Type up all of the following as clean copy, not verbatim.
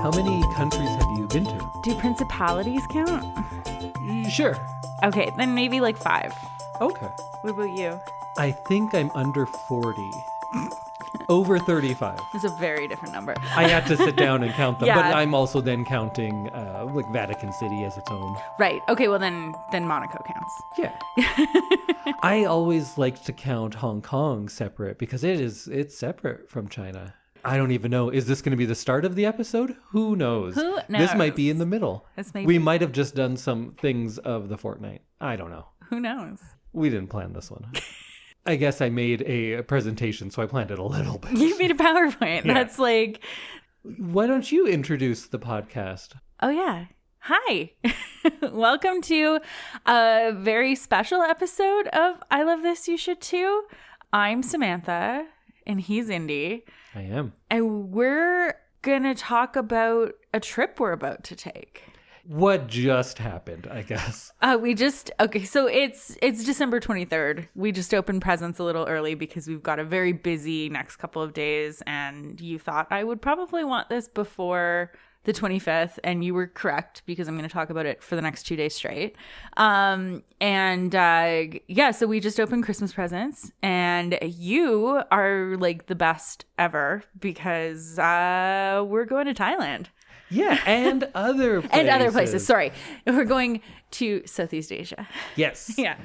how many countries have you been to? Do principalities count? Sure. Okay, then maybe like 5. Okay. What about you? I think I'm under 40. Over 35. It's a very different number. I had to sit down and count them, Yeah. but I'm also then counting like Vatican City as its own. Right. Okay, well then Monaco counts. Yeah. I always like to count Hong Kong separate because it's separate from China. I don't even know. Is this going to be the start of the episode? Who knows? Who knows? This might be in the middle. This may We be. might have just done some things of the fortnight. I don't know. Who knows? We didn't plan this one. I guess I made a presentation, so I planned it a little bit. You made a PowerPoint. Yeah. That's like, Why don't you introduce the podcast? oh yeah. Hi. Welcome to a very special episode of I Love This, You Should Too. I'm Samantha, and he's Indy. I am. And we're going to talk about a trip we're about to take. What just happened, I guess. So it's December 23rd. We just opened presents a little early because we've got a very busy next couple of days, and you thought I would probably want this before the 25th, and you were correct because I'm going to talk about it for the next 2 days straight. So we just opened Christmas presents, and you are like the best ever because we're going to Thailand. Yeah, and other places. And other places, sorry. We're going to Southeast Asia. Yes. Yeah.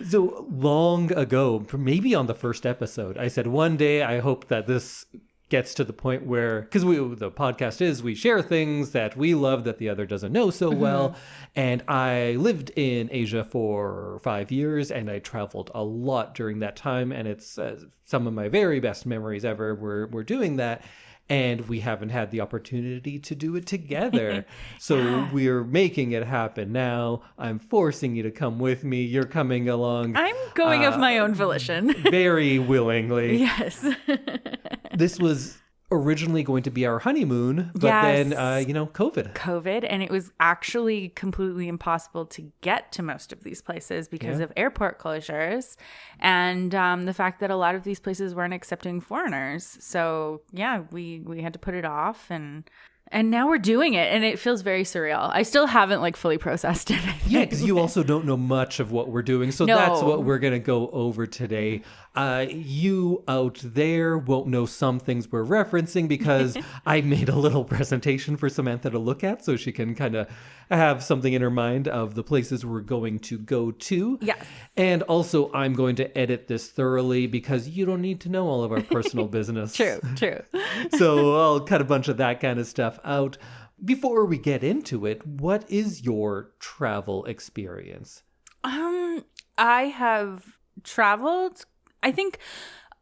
So long ago, maybe on the first episode, I said one day I hope that this gets to the point where, because the podcast is, we share things that we love that the other doesn't know so well. And I lived in Asia for 5 years, and I traveled a lot during that time. And it's some of my very best memories ever were doing that. And we haven't had the opportunity to do it together. So we're making it happen now. I'm forcing you to come with me. You're coming along. I'm going of my own volition. Very willingly. Yes. This was originally going to be our honeymoon, but Yes. then, COVID. And it was actually completely impossible to get to most of these places because of airport closures and the fact that a lot of these places weren't accepting foreigners. So yeah, we had to put it off, and now we're doing it, and it feels very surreal. I still haven't like fully processed it. Yeah, because you also don't know much of what we're doing. So No. that's what we're going to go over today. You out there won't know some things we're referencing because I made a little presentation for Samantha to look at so she can kind of have something in her mind of the places we're going to go to. Yes. And also, I'm going to edit this thoroughly because you don't need to know all of our personal business. True. So I'll cut a bunch of that kind of stuff out. Before we get into it, what is your travel experience? I have traveled. I think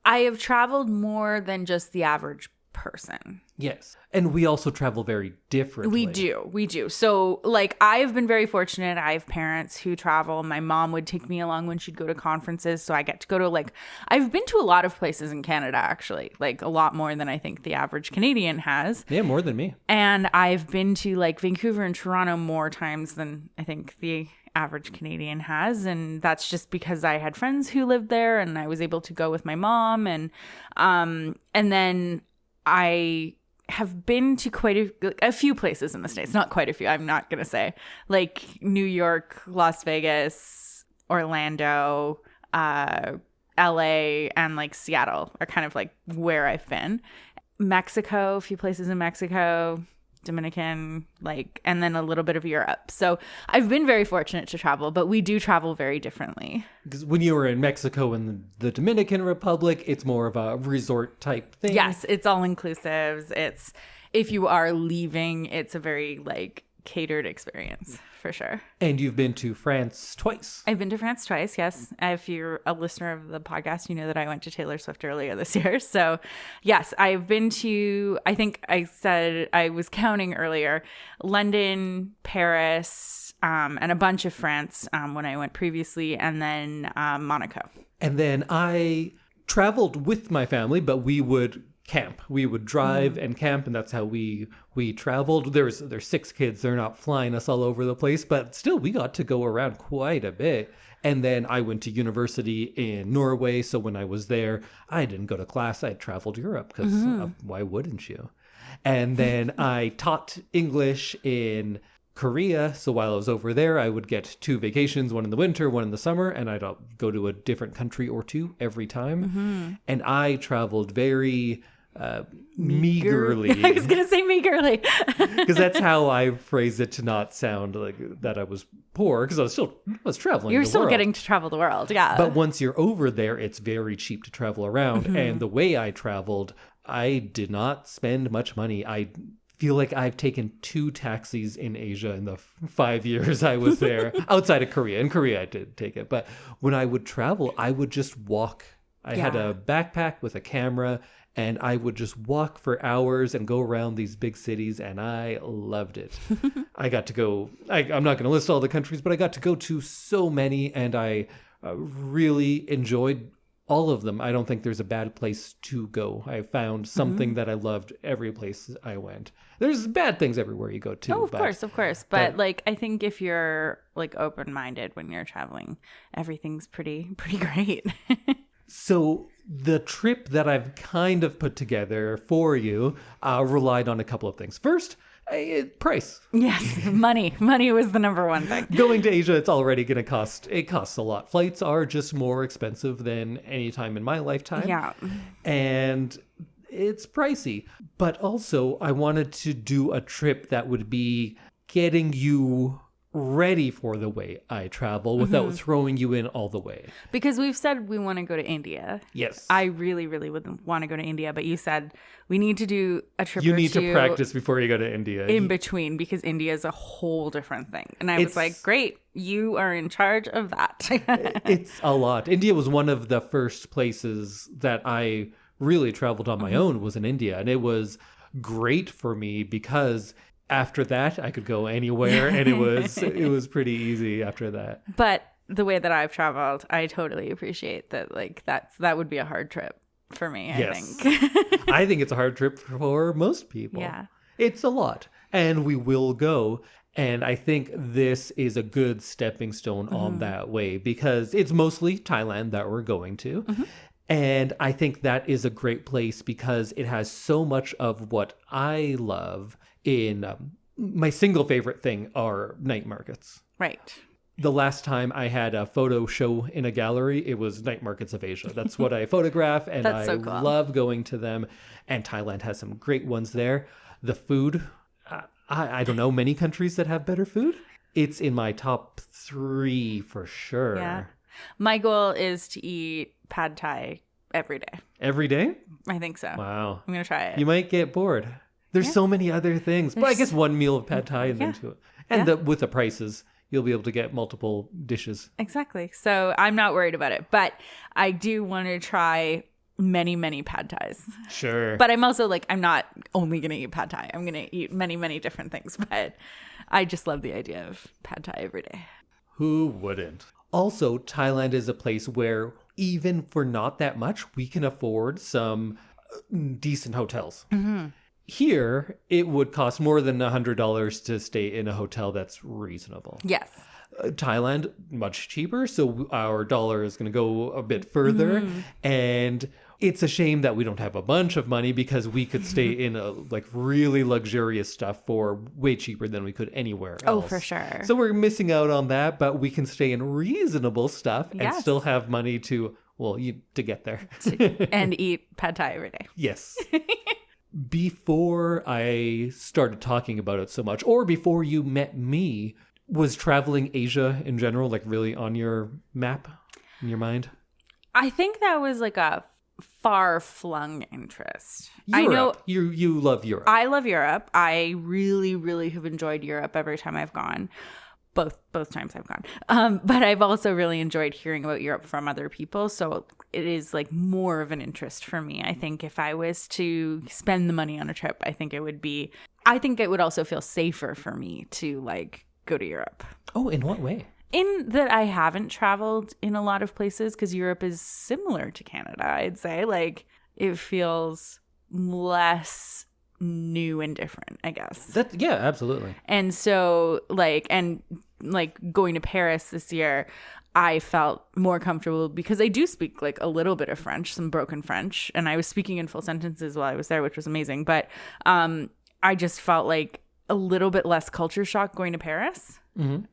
I have traveled more than just the average person. Yes. And we also travel very differently. We do. So, like, I've been very fortunate. I have parents who travel. My mom would take me along when she'd go to conferences. So I get to go to, I've been to a lot of places in Canada, actually. Like, a lot more than I think the average Canadian has. Yeah, more than me. And I've been to, Vancouver and Toronto more times than I think the average Canadian has, and that's just because I had friends who lived there and I was able to go with my mom, and then I have been to quite a few places in the States. Not quite a few, I'm not gonna say, like New York, Las Vegas, Orlando, LA, and Seattle are kind of where I've been. Mexico, a few places in Mexico, Dominican, and then a little bit of Europe. So I've been very fortunate to travel, but we do travel very differently. Because when you were in Mexico and the Dominican Republic, it's more of a resort type thing. Yes, it's all inclusive. It's, if you are leaving, it's a very catered experience for sure. And you've been to France twice. I've been to France twice, yes. If you're a listener of the podcast, you know that I went to Taylor Swift earlier this year. So yes, I've been to, I think I said, I was counting earlier, London, Paris, and a bunch of France when I went previously, and then Monaco. And then I traveled with my family, but we would camp. We would drive and camp, and that's how we traveled. There's 6 kids. They're not flying us all over the place, but still we got to go around quite a bit. And then I went to university in Norway, so when I was there, I didn't go to class. I traveled Europe because why wouldn't you? And then I taught English in Korea. So while I was over there, I would get 2 vacations, one in the winter, one in the summer, and I'd go to a different country or 2 every time. And I traveled very meagerly. I was going to say meagerly. Because that's how I phrase it to not sound like that I was poor, because I was traveling You're the still world. getting to travel the world, yeah. But once you're over there, it's very cheap to travel around. And the way I traveled, I did not spend much money. I feel like I've taken 2 taxis in Asia in the 5 years I was there, outside of Korea. In Korea, I did take it. But when I would travel, I would just walk. I had a backpack with a camera, and I would just walk for hours and go around these big cities, and I loved it. I got to go, I'm not going to list all the countries, but I got to go to so many, and I really enjoyed all of them. I don't think there's a bad place to go. I found something that I loved every place I went. There's bad things everywhere you go too. Oh, of course. But like, I think if you're like open-minded when you're traveling, everything's pretty great. So the trip that I've kind of put together for you relied on a couple of things. First, price. Yes, money. Money was the number one thing. Going to Asia, it's already going to cost. It costs a lot. Flights are just more expensive than any time in my lifetime. Yeah. And it's pricey. But also, I wanted to do a trip that would be getting you ready for the way I travel without throwing you in all the way. Because we've said we want to go to India. Yes. I really, really would want to go to India, but you said we need to do a trip You need to practice before you go to India. In between, because India is a whole different thing. And I was like, great, you are in charge of that. It's a lot. India was one of the first places that I really traveled on my own, was in India. And it was great for me because after that, I could go anywhere, and it was pretty easy after that. But the way that I've traveled, I totally appreciate that. Like that would be a hard trip for me. I think. I think it's a hard trip for most people. Yeah, it's a lot, and we will go. And I think this is a good stepping stone on that way, because it's mostly Thailand that we're going to. And I think that is a great place because it has so much of what I love. In my single favorite thing are night markets. Right. The last time I had a photo show in a gallery, it was night markets of Asia. That's what I photograph, and I so cool. love going to them. And Thailand has some great ones there. The food, I don't know many countries that have better food. It's in my top 3 for sure. Yeah. My goal is to eat pad thai every day. Every day? I think so. Wow. I'm going to try it. You might get bored. There's so many other things. But I guess one meal of pad thai and then 2. And with the prices, you'll be able to get multiple dishes. Exactly. So I'm not worried about it. But I do want to try many, many pad thais. Sure. But I'm also like, I'm not only going to eat pad thai. I'm going to eat many, many different things. But I just love the idea of pad thai every day. Who wouldn't? Also, Thailand is a place where even for not that much, we can afford some decent hotels. Here, it would cost more than $100 to stay in a hotel that's reasonable. Yes. Thailand, much cheaper, so our dollar is going to go a bit further. And it's a shame that we don't have a bunch of money, because we could stay in a really luxurious stuff for way cheaper than we could anywhere else. Oh, for sure. So we're missing out on that, but we can stay in reasonable stuff and still have money to get there. And eat pad thai every day. Yes. Before I started talking about it so much, or before you met me, was traveling Asia in general really on your map, in your mind? I think that was like a far-flung interest. Europe. I know you love Europe. I love Europe. I really, really have enjoyed Europe every time I've gone. Both times I've gone. But I've also really enjoyed hearing about Europe from other people. So it is more of an interest for me. I think if I was to spend the money on a trip, I think it would also feel safer for me to go to Europe. Oh, in what way? In that I haven't traveled in a lot of places, because Europe is similar to Canada, I'd say. It feels less new and different, I guess. Yeah, absolutely. And so and like going to Paris this year, I felt more comfortable because I do speak like a little bit of French, some broken French, and I was speaking in full sentences while I was there, which was amazing. But I just felt like a little bit less culture shock going to Paris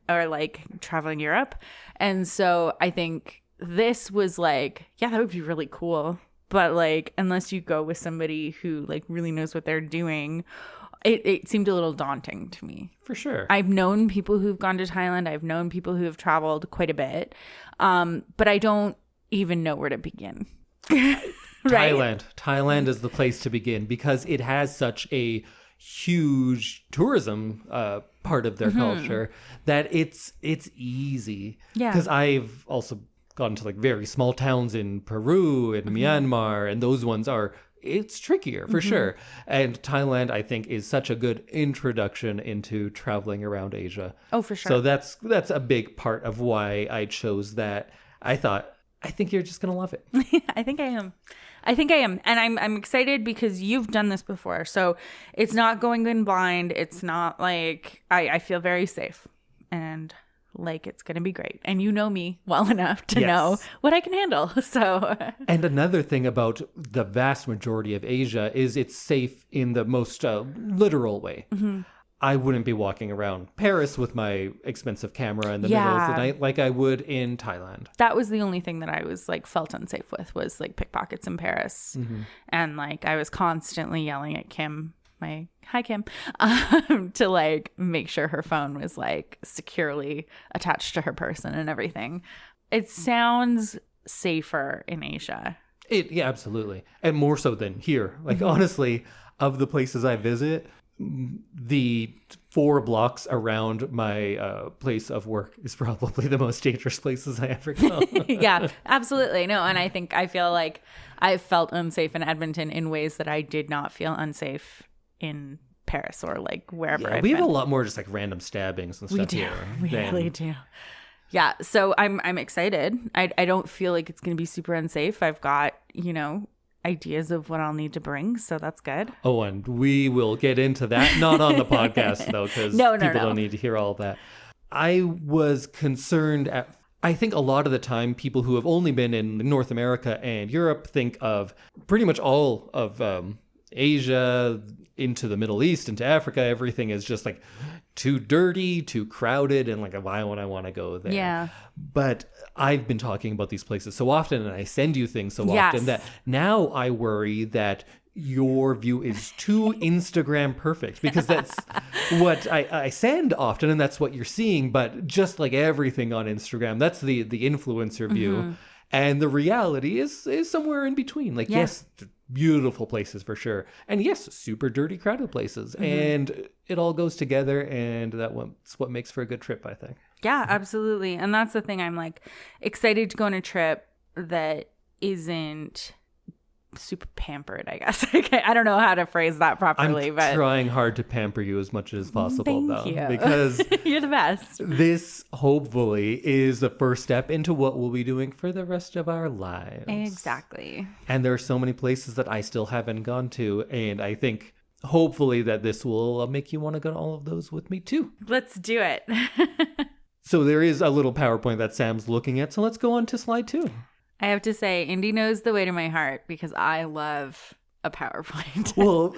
or like traveling Europe. And so I think this was like, yeah, that would be really cool. But like, unless you go with somebody who like really knows what they're doing, it seemed a little daunting to me. For sure. I've known people who've gone to Thailand. I've known people who have traveled quite a bit. But I don't even know where to begin. Right? Thailand is the place to begin because it has such a huge tourism part of their culture that it's easy. Yeah. Because I've also gone to like very small towns in Peru and Myanmar, and those ones it's trickier for sure. And Thailand, I think, is such a good introduction into traveling around Asia. Oh, for sure. So that's a big part of why I chose that. I think you're just going to love it. I think I am. And I'm excited because you've done this before. So it's not going in blind. It's not like I feel very safe and like it's going to be great. And you know me well enough to know what I can handle. So and another thing about the vast majority of Asia is it's safe in the most literal way. I wouldn't be walking around Paris with my expensive camera in the middle of the night like I would in Thailand. That was the only thing that I was like felt unsafe with was like pickpockets in Paris. And like I was constantly yelling at Kim, hi Kim, to like make sure her phone was like securely attached to her person and everything. It sounds safer in Asia. Yeah, absolutely. And more so than here. Like honestly, of the places I visit, the 4 blocks around my place of work is probably the most dangerous places I ever go. Yeah, absolutely. No, and I feel like I felt unsafe in Edmonton in ways that I did not feel unsafe in Paris or like wherever. Yeah, we have a lot more just like random stabbings and stuff here. We really do. Yeah, so I'm excited. I don't feel like it's going to be super unsafe. I've got, ideas of what I'll need to bring, so that's good. Oh, and we will get into that, not on the podcast though, because people don't need to hear all of that. I was concerned I think a lot of the time people who have only been in North America and Europe think of pretty much all of Asia into the Middle East, into Africa. Everything is just like too dirty, too crowded, and like, why would I want to go there? Yeah. But I've been talking about these places so often, and I send you things so often that now I worry that your view is too Instagram perfect, because that's what I send often, and that's what you're seeing. But just like everything on Instagram, that's the influencer view. And the reality is somewhere in between. Like, yes, beautiful places for sure. And yes, super dirty, crowded places. And it all goes together. And that's what makes for a good trip, I think. Yeah, absolutely. And that's the thing. I'm like excited to go on a trip that isn't super pampered, I guess. I don't know how to phrase that properly. I'm trying hard to pamper you as much as possible, Thank you. because you're the best. This hopefully is the first step into what we'll be doing for the rest of our lives. Exactly. And there are so many places that I still haven't gone to, and I think hopefully that this will make you want to go to all of those with me too. Let's do it. So there is a little PowerPoint that Sam's looking at, so let's go on to slide 2. I have to say, Indy knows the way to my heart because I love a PowerPoint. Well,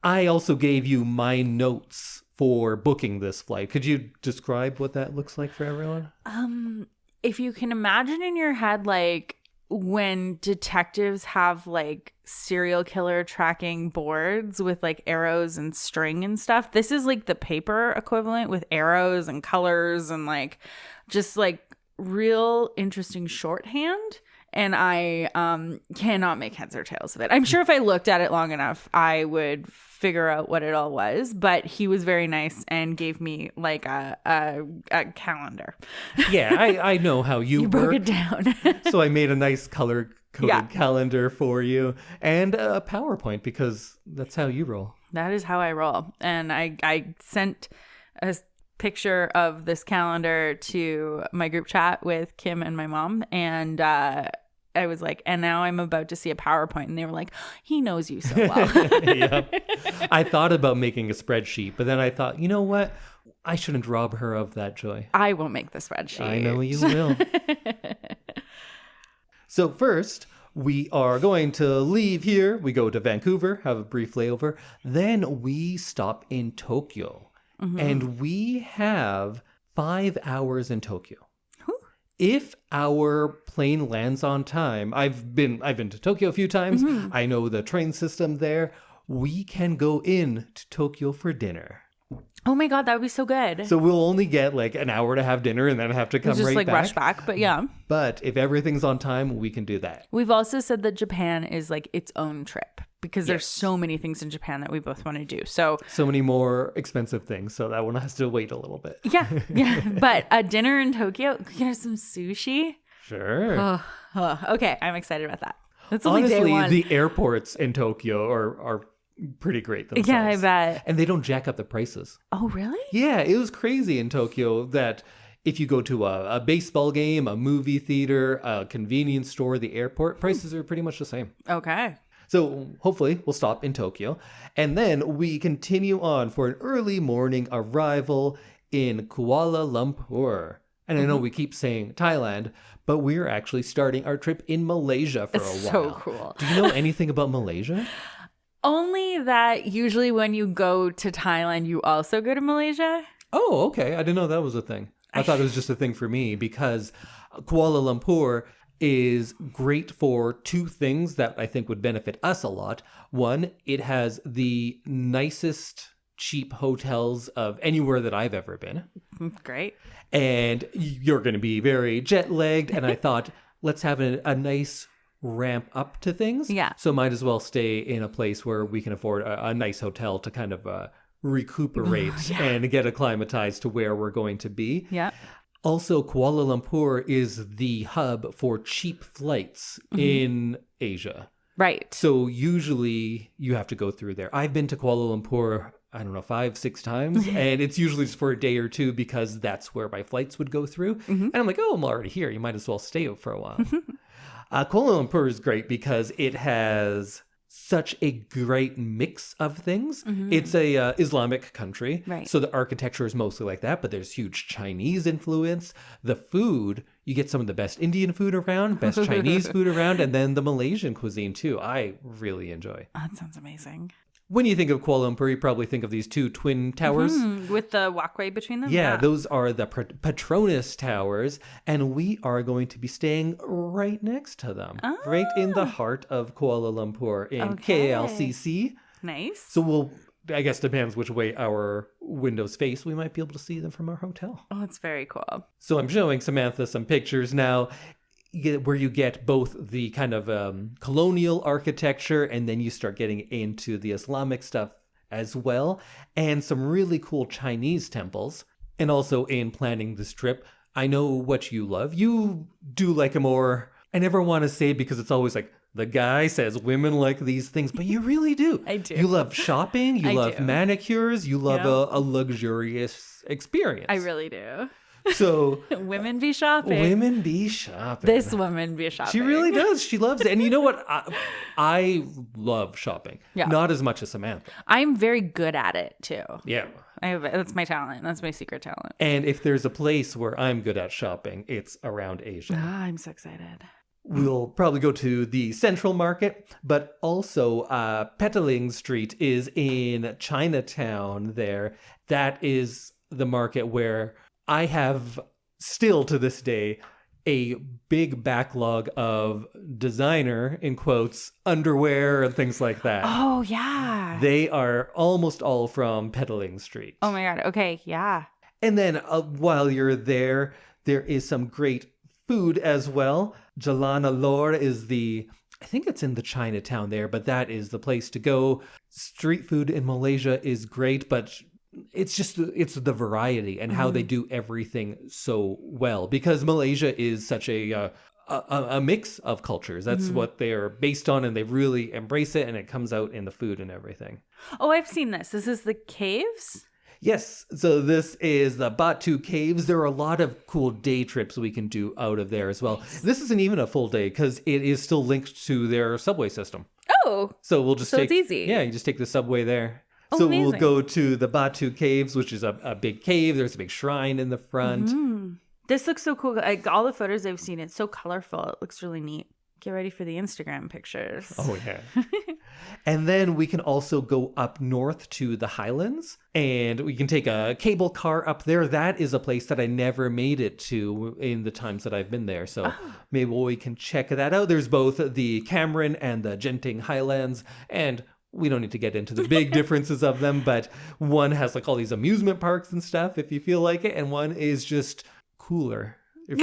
I also gave you my notes for booking this flight. Could you describe what that looks like for everyone? If you can imagine in your head, like when detectives have like serial killer tracking boards with like arrows and string and stuff, this is like the paper equivalent with arrows and colors and like just like real interesting shorthand. And I cannot make heads or tails of it. I'm sure if I looked at it long enough, I would figure out what it all was. But he was very nice and gave me like a calendar. Yeah, I know how you broke it down. So I made a nice color-coded calendar for you and a PowerPoint because that's how you roll. That is how I roll. And I sent a picture of this calendar to my group chat with Kim and my mom, and I was like, and now I'm about to see a PowerPoint. And they were like, he knows you so well. Yep. I thought about making a spreadsheet, but then I thought, you know what? I shouldn't rob her of that joy. I will make the spreadsheet. I know you will. So first, we are going to leave here. We go to Vancouver, have a brief layover. Then we stop in Tokyo. And we have 5 hours in Tokyo. If our plane lands on time, I've been to Tokyo a few times. I know the train system there. We can go in to Tokyo for dinner. Oh my God, that would be so good. So we'll only get like an hour to have dinner and then have to come just right like back. rush back, but yeah. But if everything's on time, we can do that. We've also said that Japan is like its own trip because there's so many things in Japan that we both want to do. So many more expensive things. So that one has to wait a little bit. Yeah. But a dinner in Tokyo, we can have some sushi. Sure. Okay, I'm excited about that. That's only Honestly, day one. the airports in Tokyo are pretty great themselves. Yeah, I bet. And they don't jack up the prices. Oh, really? Yeah, it was crazy in Tokyo that if you go to a baseball game, a movie theater, a convenience store, the airport, prices are pretty much the same. Okay. So hopefully we'll stop in Tokyo. And then we continue on for an early morning arrival in Kuala Lumpur. And I know we keep saying Thailand, but we're actually starting our trip in Malaysia for a while. So cool. Do you know anything about Malaysia? Only that usually when you go to Thailand, you also go to Malaysia. Oh, okay. I didn't know that was a thing. I thought it was just a thing for me because Kuala Lumpur is great for 2 things that I think would benefit us a lot. One, it has the nicest cheap hotels of anywhere that I've ever been. Great. And you're going to be very jet lagged. And I thought, let's have a nice ramp up to things. Yeah. So might as well stay in a place where we can afford a nice hotel to kind of recuperate and get acclimatized to where we're going to be. Yeah. Also, Kuala Lumpur is the hub for cheap flights in Asia. Right. So usually you have to go through there. I've been to Kuala Lumpur, I don't know, 5-6 times. And it's usually just for a day or two because that's where my flights would go through. And I'm like, oh, I'm already here. You might as well stay for a while. Kuala Lumpur is great because it has such a great mix of things. It's a Islamic country. Right. So the architecture is mostly like that, but there's huge Chinese influence. The food, you get some of the best Indian food around, best Chinese food around, and then the Malaysian cuisine too. I really enjoy. That sounds amazing. When you think of Kuala Lumpur, you probably think of these 2 twin towers. With the walkway between them? Yeah, those are the Petronas Towers, and we are going to be staying right next to them, right in the heart of Kuala Lumpur in KLCC. Nice. So I guess depends which way our windows face, we might be able to see them from our hotel. Oh, it's very cool. So I'm showing Samantha some pictures now where you get both the kind of colonial architecture and then you start getting into the Islamic stuff as well, and some really cool Chinese temples. And also in planning this trip, I know what you love. You do like a more, I never want to say because it's always like, the guy says women like these things, but you really do. I do. You love shopping, you love do. manicures, you love a luxurious experience. I really do. So Women be shopping. Women be shopping. This woman be shopping. She really does. She loves it. And you know what? I love shopping. Yeah. Not as much as Samantha. I'm very good at it too. Yeah. That's my talent. That's my secret talent. And if there's a place where I'm good at shopping, it's around Asia. I'm so excited. We'll probably go to the Central Market, but also Petaling Street is in Chinatown there. That is the market where I have still to this day a big backlog of designer, in quotes, underwear and things like that. Oh, yeah. They are almost all from Petaling Street. Oh, my God. Okay, yeah. And then while you're there, there is some great food as well. Jalan Alor is I think it's in the Chinatown there, but that is the place to go. Street food in Malaysia is great, but it's the variety and how they do everything so well, because Malaysia is such a mix of cultures. That's what they're based on, and they really embrace it, and it comes out in the food and everything. Oh, I've seen this. This is the caves? Yes, so this is the Batu Caves. There are a lot of cool day trips we can do out of there as well. This isn't even a full day because it is still linked to their subway system. Oh, So we'll just it's easy. Yeah, you just take the subway there. Oh, so amazing. we'll go to the Batu Caves, which is a big cave. There's a big shrine in the front. Mm-hmm. This looks so cool. Like all the photos I've seen, it's so colorful. It looks really neat. Get ready for the Instagram pictures. Oh, yeah. And then we can also go up north to the Highlands, and we can take a cable car up there. That is a place that I never made it to in the times that I've been there. So maybe we can check that out. There's both the Cameron and the Genting Highlands, and we don't need to get into the big differences of them, but one has like all these amusement parks and stuff if you feel like it, and one is just cooler. If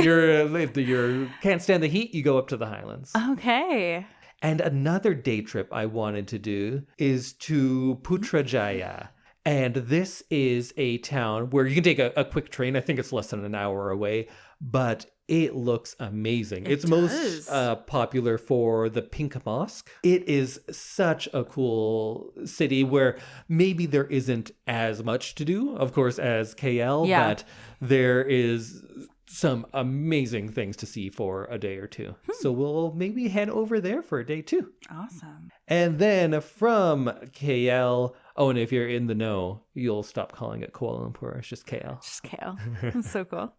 you can't stand the heat, you go up to the Highlands. Okay. And another day trip I wanted to do is to Putrajaya. And this is a town where you can take a quick train. I think it's less than an hour away, but it looks amazing. It's most popular for the Pink Mosque. It is such a cool city where maybe there isn't as much to do, of course, as KL, but there is some amazing things to see for a day or two. So we'll maybe head over there for a day too. Awesome. And then from KL, and if you're in the know, you'll stop calling it Kuala Lumpur. It's just KL. Just KL. That's so cool.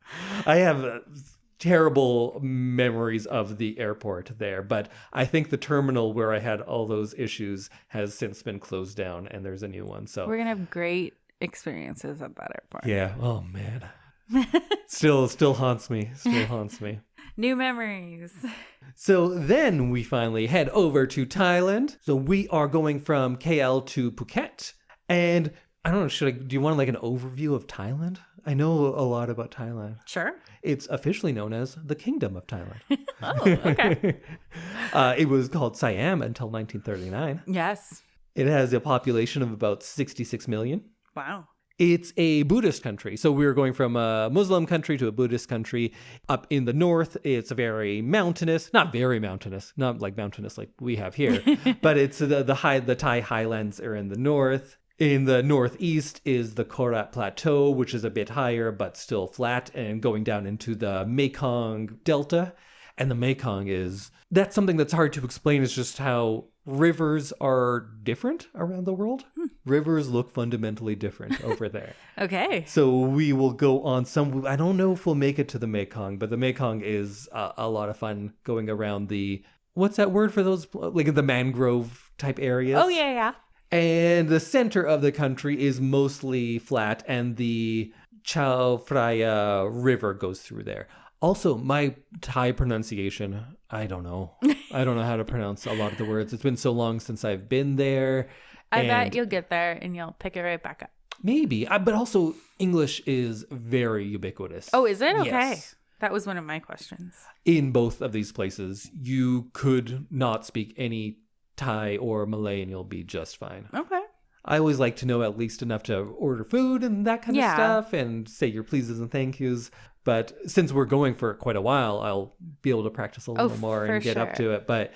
I have terrible memories of the airport there, but I think the terminal where I had all those issues has since been closed down and there's a new one. So we're going to have great experiences at that airport. Yeah. Oh, man. Still haunts me. New memories. So then we finally head over to Thailand. So we are going from KL to Phuket. And I don't know, do you want like an overview of Thailand? I know a lot about Thailand. Sure. It's officially known as the Kingdom of Thailand. Oh, okay. It was called Siam until 1939. Yes. It has a population of about 66 million. Wow. It's a Buddhist country. So we're going from a Muslim country to a Buddhist country. Up in the north, it's very mountainous. Not very mountainous. Not like mountainous like we have here. But it's the Thai highlands are in the north. In the northeast is the Korat Plateau, which is a bit higher but still flat, and going down into the Mekong Delta. And the Mekong that's something that's hard to explain, is just how rivers are different around the world. Rivers look fundamentally different over there. Okay. So we will go on I don't know if we'll make it to the Mekong, but the Mekong is a lot of fun going around what's that word for those, like the mangrove type areas? Oh, yeah. And the center of the country is mostly flat, and the Chao Phraya River goes through there. Also, my Thai pronunciation, I don't know. I don't know how to pronounce a lot of the words. It's been so long since I've been there. I bet you'll get there and you'll pick it right back up. Maybe. But also, English is very ubiquitous. Oh, is it? Okay. Yes. That was one of my questions. In both of these places, you could not speak any Thai or Malay and you'll be just fine. Okay. I always like to know at least enough to order food and that kind of stuff and say your pleases and thank yous. But since we're going for quite a while, I'll be able to practice a little more and get up to it. But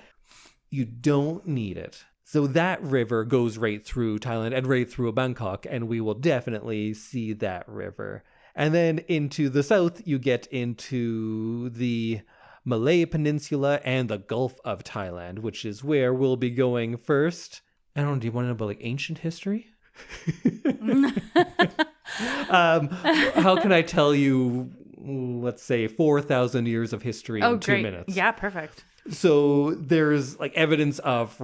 you don't need it. So that river goes right through Thailand and right through Bangkok, and we will definitely see that river. And then into the south, you get into the Malay Peninsula and the Gulf of Thailand, which is where we'll be going first. I don't know, do you want to know about like ancient history? How can I tell you, let's say 4,000 years of history in 2 minutes? Yeah, perfect. So there's like evidence of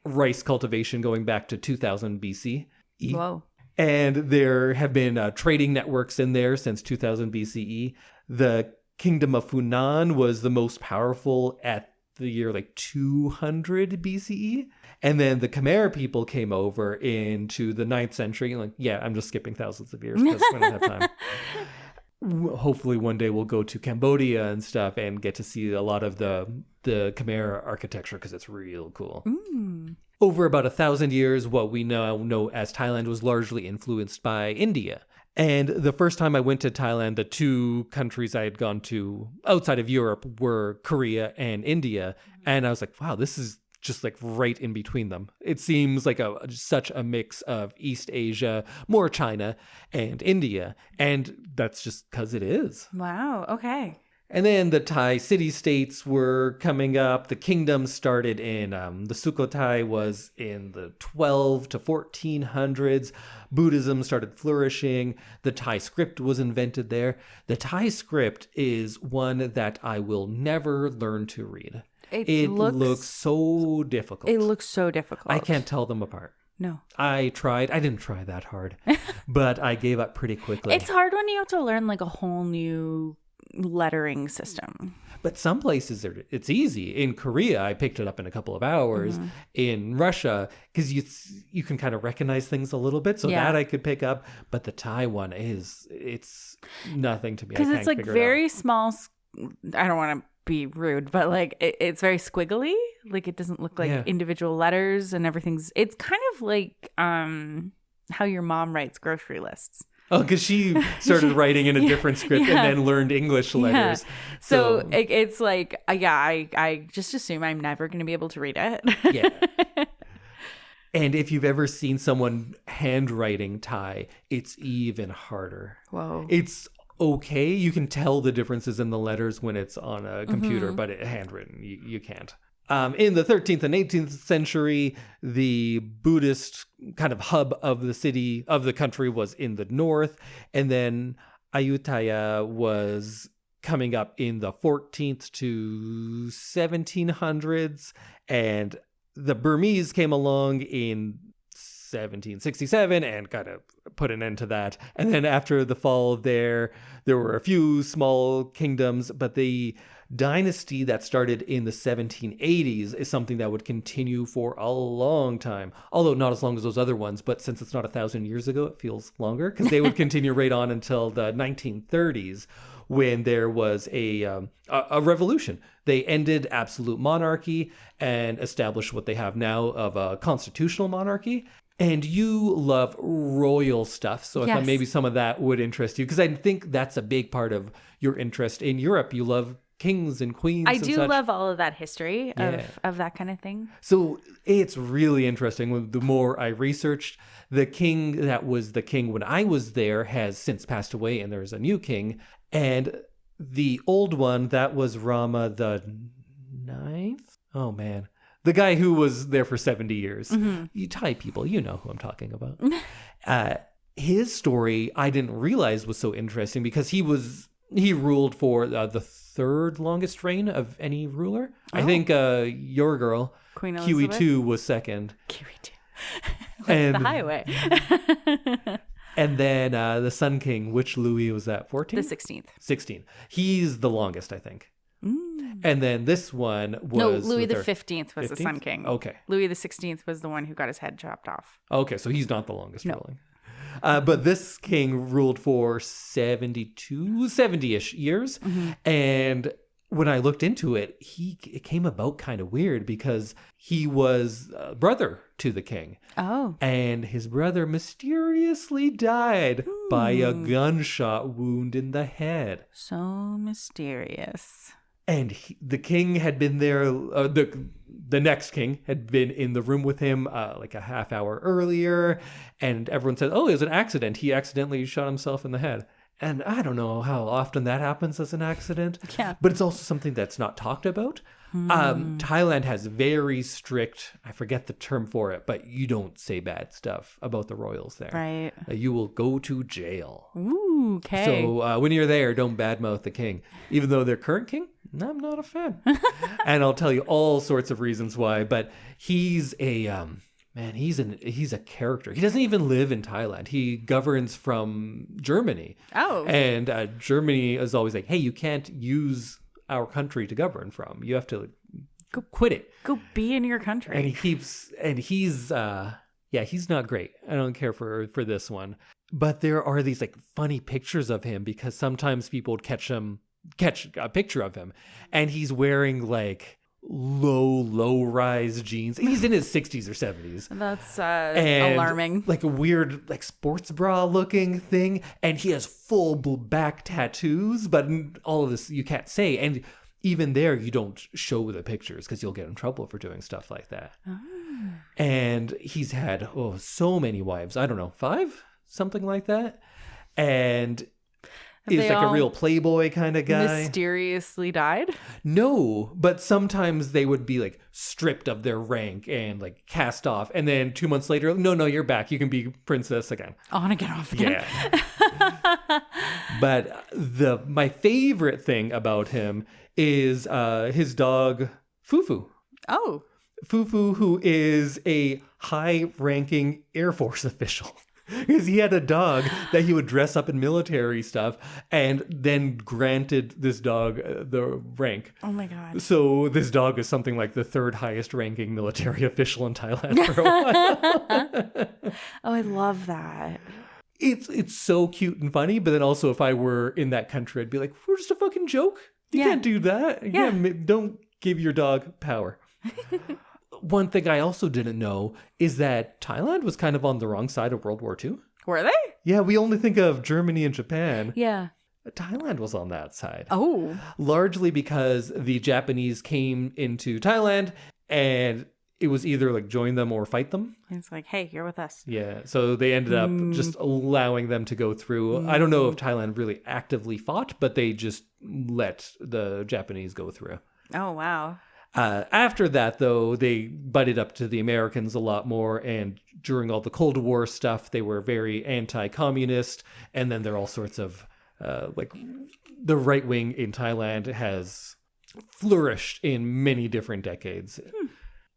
rice cultivation going back to 2000 BCE. Whoa. And there have been trading networks in there since 2000 BCE. The Kingdom of Funan was the most powerful at the year like 200 BCE. And then the Khmer people came over into the 9th century. I'm just skipping thousands of years because we don't have time. Hopefully one day we'll go to Cambodia and stuff and get to see a lot of the Khmer architecture because it's real cool. Over about 1,000 years, what we now know as Thailand was largely influenced by India. And the first time I went to Thailand, the two countries I had gone to outside of Europe were Korea and India. And I was like, wow, this is just like right in between them. It seems like such a mix of East Asia, more China, and India. And that's just because it is. Wow. Okay. And then the Thai city-states were coming up. The kingdom started in, the Sukhothai was in the 12 to 1400s. Buddhism started flourishing. The Thai script was invented there. The Thai script is one that I will never learn to read. It looks so difficult. It looks so difficult. I can't tell them apart. No. I tried. I didn't try that hard, but I gave up pretty quickly. It's hard when you have to learn like a whole new lettering system. But some places it's easy. In Korea, I picked it up in a couple of hours. Mm-hmm. In Russia, because you can kind of recognize things a little bit, so that I could pick up. But the Thai one it's nothing to me. Because it's like very small. I don't want to be rude, but like it's very squiggly. Like it doesn't look like individual letters and everything's. It's kind of like how your mom writes grocery lists. Oh, because she started writing in a different script and then learned English letters. Yeah. So it's like, I just assume I'm never going to be able to read it. Yeah. And if you've ever seen someone handwriting Thai, it's even harder. Whoa. It's okay. You can tell the differences in the letters when it's on a computer, but handwritten, you can't. In the 13th and 18th century, the Buddhist kind of hub of the country was in the north. And then Ayutthaya was coming up in the 14th to 1700s. And the Burmese came along in 1767 and kind of put an end to that. And then after the fall there were a few small kingdoms, but the dynasty that started in the 1780s is something that would continue for a long time, although not as long as those other ones. But since it's not 1,000 years ago, it feels longer, because they would continue right on until the 1930s, when there was a revolution. They ended absolute monarchy and established what they have now of a constitutional monarchy. And you love royal stuff, so I thought maybe some of that would interest you, because I think that's a big part of your interest in Europe. You love kings and queens. I do love all of that history of that kind of thing. So it's really interesting. The more I researched, the king that was the king when I was there has since passed away, and there's a new king. And the old one, that was Rama the 9th. Oh man, the guy who was there for 70 years. Mm-hmm. You Thai people, you know who I'm talking about. His story I didn't realize was so interesting, because he ruled for the third longest reign of any ruler. Oh. I think your girl, Queen Elizabeth? Kiwi 2 was second. Kiwi 2. And the highway. And then the Sun King, which Louis was that, 14th? The 16th. 16th. He's the longest, I think. And then this one was... No, Louis the 15th was 15th? The Sun King. Okay. Louis the 16th was the one who got his head chopped off. Okay, so he's not the longest ruling. But this king ruled for 70-ish years. Mm-hmm. And when I looked into it, it came about kind of weird, because he was a brother to the king. Oh. And his brother mysteriously died by a gunshot wound in the head. So mysterious. And the king had been there, the next king had been in the room with him like a half hour earlier. And everyone said, oh, it was an accident. He accidentally shot himself in the head. And I don't know how often that happens as an accident. Yeah. But it's also something that's not talked about. Thailand has very strict, I forget the term for it, but you don't say bad stuff about the royals there. Right. You will go to jail. Ooh, okay. So when you're there, don't badmouth the king. Even though their current king, I'm not a fan. And I'll tell you all sorts of reasons why. But he's a... Man, he's a character. He doesn't even live in Thailand. He governs from Germany. Oh. And Germany is always like, hey, you can't use our country to govern from. You have to go quit it. Go be in your country. And he's not great. I don't care for this one. But there are these like funny pictures of him, because sometimes people would catch a picture of him, and he's wearing like low rise jeans. He's in his 60s or 70s. That's alarming. Like a weird like sports bra looking thing, and he has full back tattoos, but all of this you can't say. And even there, you don't show the pictures because you'll get in trouble for doing stuff like that. Oh. And he's had, so many wives. I don't know, 5? Something like that. And is like a real playboy kind of guy. Mysteriously died? No, but sometimes they would be like stripped of their rank and like cast off. And then 2 months later, no, you're back. You can be princess again. On again, off again. Yeah. But my favorite thing about him is his dog, Fufu. Oh. Fufu, who is a high-ranking Air Force official. Because he had a dog that he would dress up in military stuff and then granted this dog the rank. Oh my God. So this dog is something like the 3rd highest ranking military official in Thailand for a while. Oh, I love that. It's so cute and funny, but then also if I were in that country, I'd be like, we're just a fucking joke. You can't do that. Yeah. Don't give your dog power. One thing I also didn't know is that Thailand was kind of on the wrong side of World War II. Were they? Yeah, we only think of Germany and Japan. Yeah. Thailand was on that side. Oh. Largely because the Japanese came into Thailand and it was either like join them or fight them. It's like, hey, you're with us. Yeah, so they ended up just allowing them to go through. I don't know if Thailand really actively fought, but they just let the Japanese go through. Oh, wow. After that, though, they butted up to the Americans a lot more. And during all the Cold War stuff, they were very anti-communist. And then there are all sorts of, like, the right wing in Thailand has flourished in many different decades.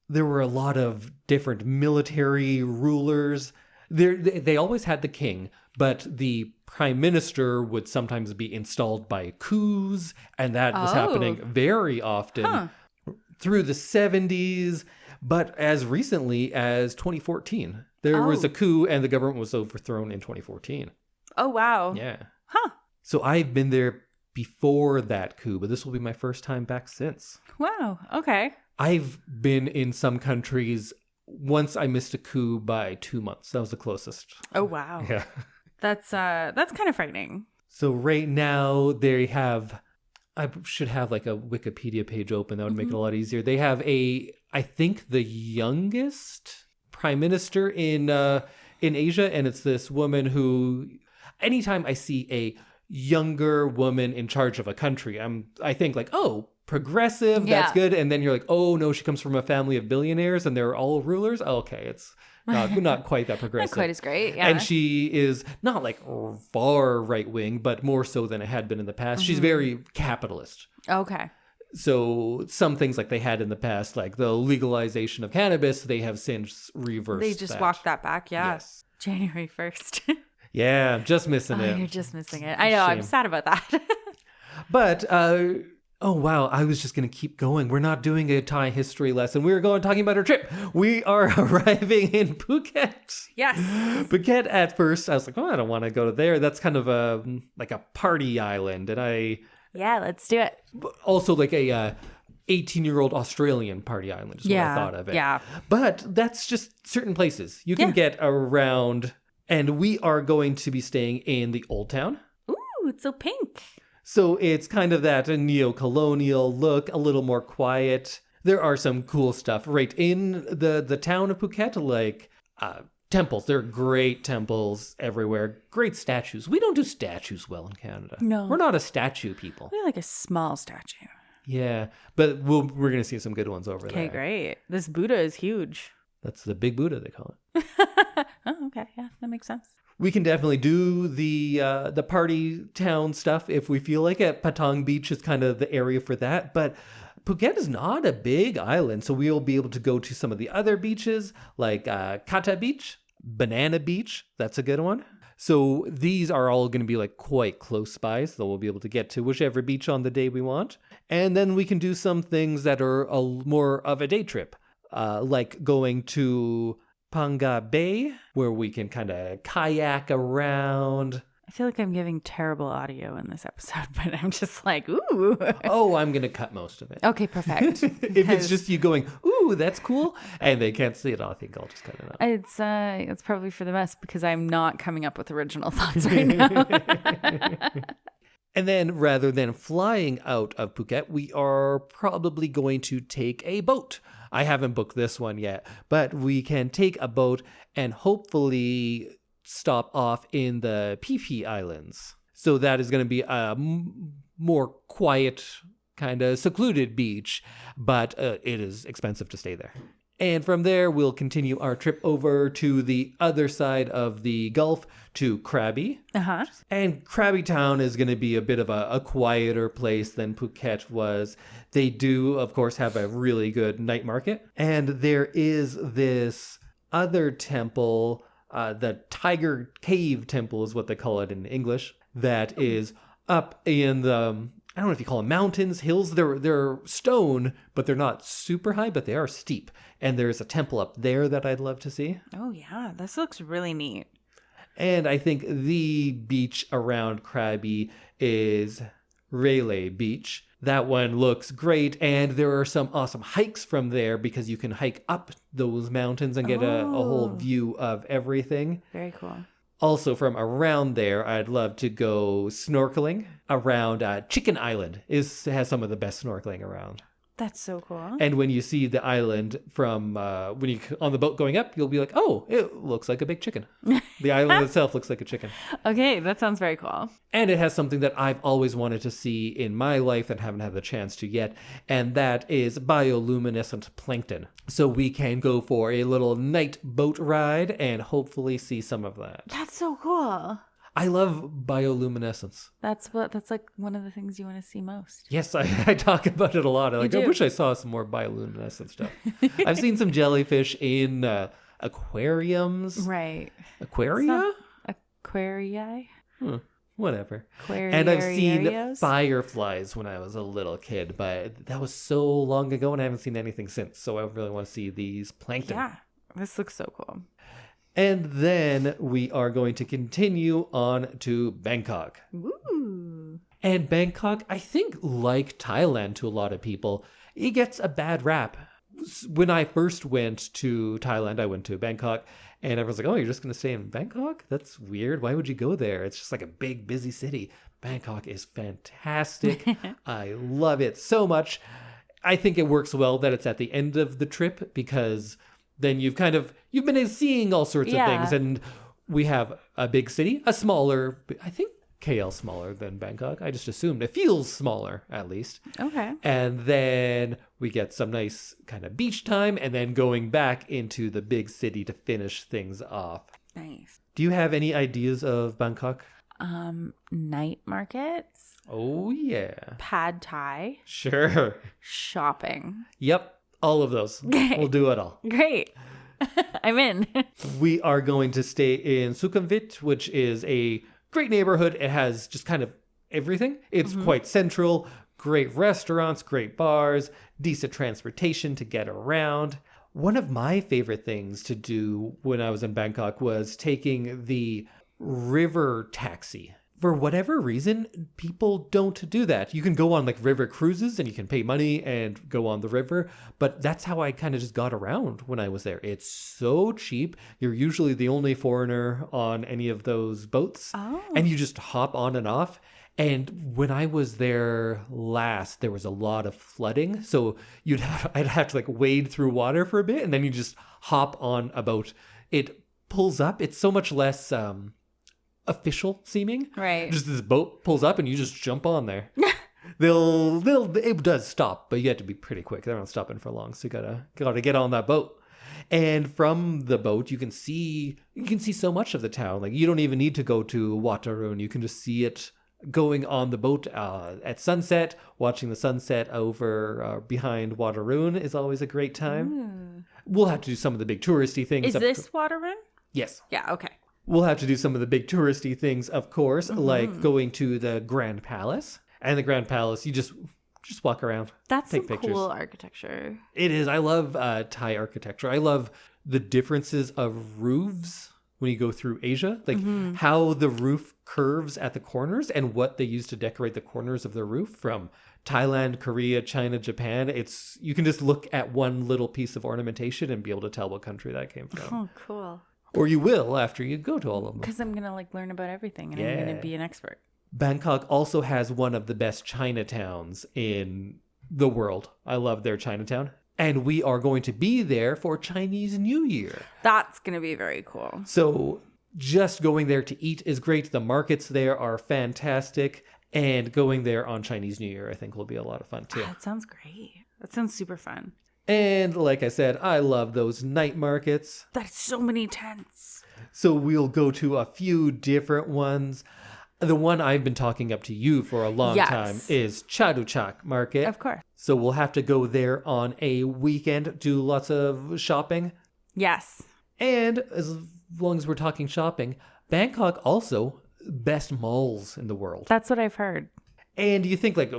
There were a lot of different military rulers. They always had the king, but the prime minister would sometimes be installed by coups. And that was happening very often. Huh. Through the 70s, but as recently as 2014. There was a coup and the government was overthrown in 2014. Oh, wow. Yeah. Huh. So I've been there before that coup, but this will be my first time back since. Wow. Okay. I've been in some countries. Once I missed a coup by 2 months. That was the closest. Oh, wow. Yeah. That's kind of frightening. So right now they have... I should have like a Wikipedia page open. That would make it a lot easier. They have I think the youngest prime minister in Asia. And it's this woman who, anytime I see a younger woman in charge of a country, I think like, oh, progressive, that's good. And then you're like, oh no, she comes from a family of billionaires and they're all rulers. Oh, okay, it's not quite that progressive. Not quite as great, yeah. And she is not like far right wing, but more so than it had been in the past. She's very capitalist. Okay. So some things like they had in the past, like the legalization of cannabis, they have since reversed. They just walked that back, yeah. Yes. January 1st. Yeah, I'm just missing it. You're just missing it. I know, Shame. I'm sad about that. But oh, wow. I was just going to keep going. We're not doing a Thai history lesson. We're talking about our trip. We are arriving in Phuket. Yes. Phuket at first, I was like, oh, I don't want to go there. That's kind of like a party island. And yeah, let's do it. Also like a 18-year-old Australian party island is what I thought of it. Yeah. But that's just certain places. You can get around. And we are going to be staying in the Old Town. Ooh, it's so pink. So it's kind of that neo-colonial look, a little more quiet. There are some cool stuff right in the town of Phuket, like temples. There are great temples everywhere. Great statues. We don't do statues well in Canada. No. We're not a statue people. We like a small statue. Yeah, but we're going to see some good ones over there. Okay, great. This Buddha is huge. That's the big Buddha, they call it. Oh, okay. Yeah, that makes sense. We can definitely do the party town stuff if we feel like it. Patong Beach is kind of the area for that. But Phuket is not a big island, so we'll be able to go to some of the other beaches, like Kata Beach, Banana Beach. That's a good one. So these are all going to be like quite close by, so we'll be able to get to whichever beach on the day we want. And then we can do some things that are more of a day trip, like going to Panga Bay, where we can kind of kayak around. I feel like I'm giving terrible audio in this episode, but I'm just like, ooh. Oh, I'm going to cut most of it. Okay, perfect. If it's just you going, ooh, that's cool, and they can't see it, I think I'll just cut it out. It's probably for the best because I'm not coming up with original thoughts right now. And then rather than flying out of Phuket, we are probably going to take a boat. I haven't booked this one yet, but we can take a boat and hopefully stop off in the Phi Islands. So that is going to be a more quiet, kind of secluded beach, but it is expensive to stay there. And from there, we'll continue our trip over to the other side of the Gulf to Krabi. Uh-huh. And Krabi Town is going to be a bit of a quieter place than Phuket was. They do, of course, have a really good night market. And there is this other temple, the Tiger Cave Temple is what they call it in English, that is up in the... I don't know if you call them mountains, hills. They're stone, but they're not super high, but they are steep. And there's a temple up there that I'd love to see. Oh, yeah. This looks really neat. And I think the beach around Krabi is Rayleigh Beach. That one looks great. And there are some awesome hikes from there because you can hike up those mountains and get a whole view of everything. Very cool. Also, from around there, I'd love to go snorkeling around Chicken Island. Has some of the best snorkeling around. That's so cool. And when you see the island from when you on the boat going up, you'll be like, oh, it looks like a big chicken. The island itself looks like a chicken. Okay, that sounds very cool. And it has something that I've always wanted to see in my life and haven't had the chance to yet, and that is bioluminescent plankton. So we can go for a little night boat ride and hopefully see some of that. That's so cool. I love bioluminescence. That's like one of the things you want to see most. Yes, I talk about it a lot. I do. wish I saw some more bioluminescent stuff. I've seen some jellyfish in aquariums. Right. Aquaria? Aquarii? Whatever. Aquariarios? And I've seen fireflies when I was a little kid, but that was so long ago and I haven't seen anything since. So I really want to see these plankton. Yeah, this looks so cool. And then we are going to continue on to Bangkok. Ooh. And Bangkok, I think, like Thailand to a lot of people, it gets a bad rap. When I first went to Thailand, I went to Bangkok, and everyone's like, oh, you're just going to stay in Bangkok? That's weird. Why would you go there? It's just like a big, busy city. Bangkok is fantastic. I love it so much. I think it works well that it's at the end of the trip because then you've been seeing all sorts of things. And we have a big city, a smaller, I think KL smaller than Bangkok. I just assumed it feels smaller at least. Okay. And then we get some nice kind of beach time and then going back into the big city to finish things off. Nice. Do you have any ideas of Bangkok? Night markets. Oh, yeah. Pad Thai. Sure. Shopping. Yep. All of those. We'll do it all. Great. I'm in. We are going to stay in Sukhumvit, which is a great neighborhood. It has just kind of everything. It's quite central, great restaurants, great bars, decent transportation to get around. One of my favorite things to do when I was in Bangkok was taking the river taxi. For whatever reason, people don't do that. You can go on like river cruises and you can pay money and go on the river. But that's how I kind of just got around when I was there. It's so cheap. You're usually the only foreigner on any of those boats. Oh. And you just hop on and off. And when I was there last, there was a lot of flooding. So I'd have to like wade through water for a bit and then you just hop on a boat. It pulls up. It's so much less official seeming. Right. Just this boat pulls up and you just jump on there. It does stop, but you have to be pretty quick. They're not stopping for long, so you gotta get on that boat. And from the boat, you can see so much of the town. Like you don't even need to go to Wat Arun. You can just see it going on the boat at sunset. Watching the sunset over behind Wat Arun is always a great time. We'll have to do some of the big touristy things. Is this Wat Arun? Yes. Yeah. Okay. We'll have to do some of the big touristy things, of course, like going to the Grand Palace. And the Grand Palace, you just walk around. That's take some pictures. cool architecture. It is. I love Thai architecture. I love the differences of roofs when you go through Asia, like how the roof curves at the corners and what they use to decorate the corners of the roof from Thailand, Korea, China, Japan. You can just look at one little piece of ornamentation and be able to tell what country that came from. Oh, cool. Or you will after you go to all of them. Because I'm going to learn about everything and I'm going to be an expert. Bangkok also has one of the best Chinatowns in the world. I love their Chinatown. And we are going to be there for Chinese New Year. That's going to be very cool. So just going there to eat is great. The markets there are fantastic. And going there on Chinese New Year, I think, will be a lot of fun, too. That sounds great. That sounds super fun. And like I said, I love those night markets. That's so many tents. So we'll go to a few different ones. The one I've been talking up to you for a long time is Chaduchak Market. Of course. So we'll have to go there on a weekend, do lots of shopping. Yes. And as long as we're talking shopping, Bangkok also best malls in the world. That's what I've heard. And you think like,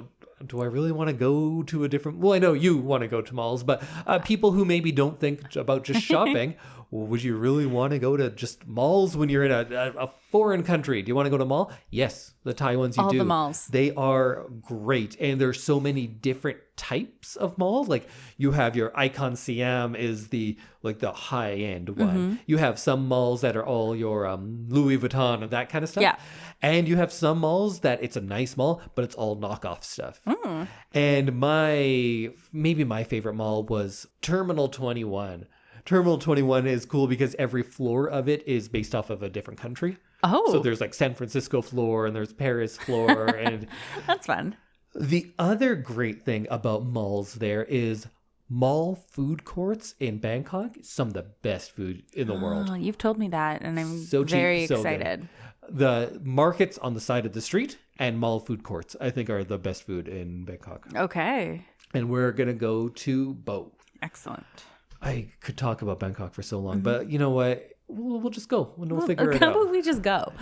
do I really want to go to a different... Well, I know you want to go to malls, but people who maybe don't think about just shopping, well, would you really want to go to just malls when you're in a foreign country? Do you want to go to a mall? Yes, the Thai ones you do. All the malls. They are great. And there's so many different types of malls. Like you have your Icon Siam is the high-end one. Mm-hmm. You have some malls that are all your Louis Vuitton and that kind of stuff. Yeah. And you have some malls that it's a nice mall, but it's all knockoff stuff. Mm. And maybe my favorite mall was Terminal 21. Terminal 21 is cool because every floor of it is based off of a different country. Oh. So there's like San Francisco floor and there's Paris floor. And that's fun. The other great thing about malls there is mall food courts in Bangkok. Some of the best food in the world. Oh, you've told me that, and I'm So cheap, very so excited. good. The markets on the side of the street and mall food courts, I think, are the best food in Bangkok. Okay. And we're going to go to both. Excellent. I could talk about Bangkok for so long, but you know what? We'll just go. We'll figure it How out. about we just go?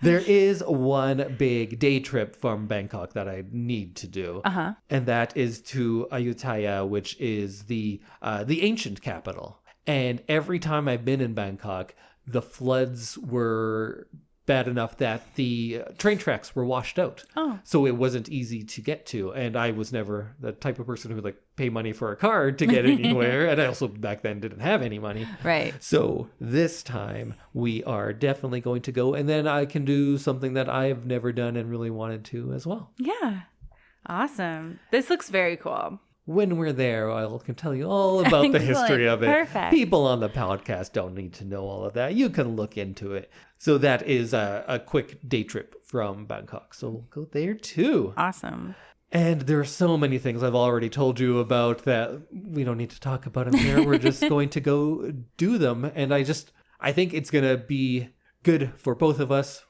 There is one big day trip from Bangkok that I need to do. Uh-huh. And that is to Ayutthaya, which is the ancient capital. And every time I've been in Bangkok, the floods were bad enough that the train tracks were washed out. Oh. So it wasn't easy to get to. And I was never the type of person who would like pay money for a card to get anywhere. And I also back then didn't have any money. Right. So this time we are definitely going to go. And then I can do something that I've never done and really wanted to as well. Yeah. Awesome. This looks very cool. When we're there, I can tell you all about the history of it. Perfect. People on the podcast don't need to know all of that. You can look into it. So that is a quick day trip from Bangkok. So we'll go there too. Awesome. And there are so many things I've already told you about that we don't need to talk about them here. We're just going to go do them. And I think it's going to be good for both of us.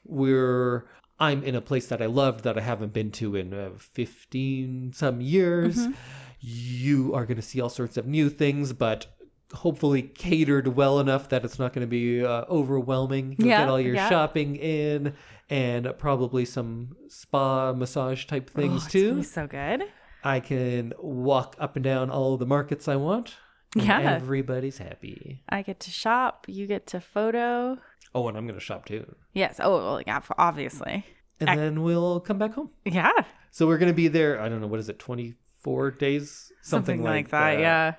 I'm in a place that I loved that I haven't been to in 15 some years. Mm-hmm. You are going to see all sorts of new things, but hopefully catered well enough that it's not going to be overwhelming. You'll get all your shopping in and probably some spa massage type things too. It's gonna be so good. I can walk up and down all the markets I want. And everybody's happy. I get to shop. You get to photo. Oh, and I'm going to shop too. Yes. Oh, well, yeah, obviously. And then we'll come back home. Yeah. So we're going to be there, I don't know, what is it, 24 days? Something like that, yeah.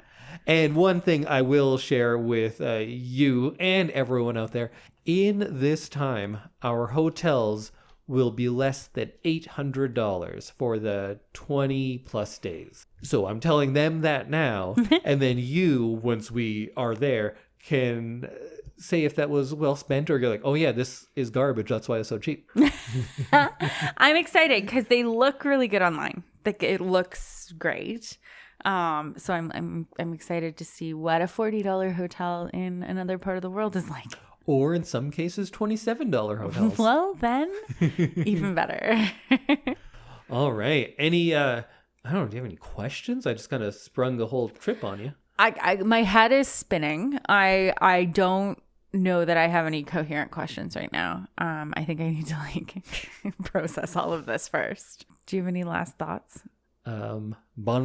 And one thing I will share with you and everyone out there, in this time, our hotels will be less than $800 for the 20 plus days. So I'm telling them that now. And then you, once we are there, can say if that was well spent, or you're like, oh yeah, this is garbage. That's why it's so cheap. I'm excited because they look really good online. Like it looks great. So I'm excited to see what a $40 hotel in another part of the world is like. Or in some cases, $27 hotels. Well, then, even better. All right. Any, I don't know, do you have any questions? I just kind of sprung the whole trip on you. My head is spinning. I don't know that I have any coherent questions right now. I think I need to process all of this first. Do you have any last thoughts? Bon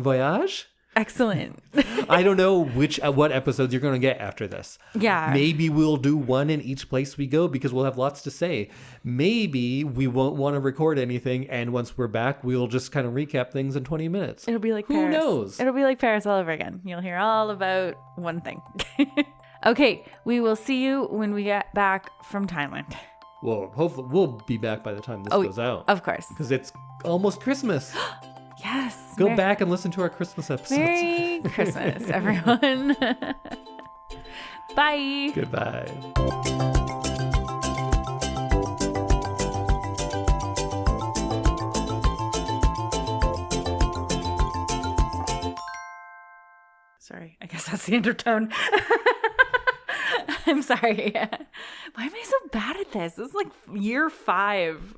voyage? Excellent. I don't know what episodes you're going to get after this. Yeah. Maybe we'll do one in each place we go because we'll have lots to say. Maybe we won't want to record anything, and once we're back, we'll just kind of recap things in 20 minutes. It'll be like Paris. Who knows? It'll be like Paris all over again. You'll hear all about one thing. Okay, we will see you when we get back from Thailand. Well, hopefully we'll be back by the time this goes out. Of course. Because it's almost Christmas. Yes. Go back and listen to our Christmas episodes. Merry Christmas, everyone. Bye. Goodbye. Sorry, I guess that's the undertone. I'm sorry. Why am I so bad at this? This is like year 5.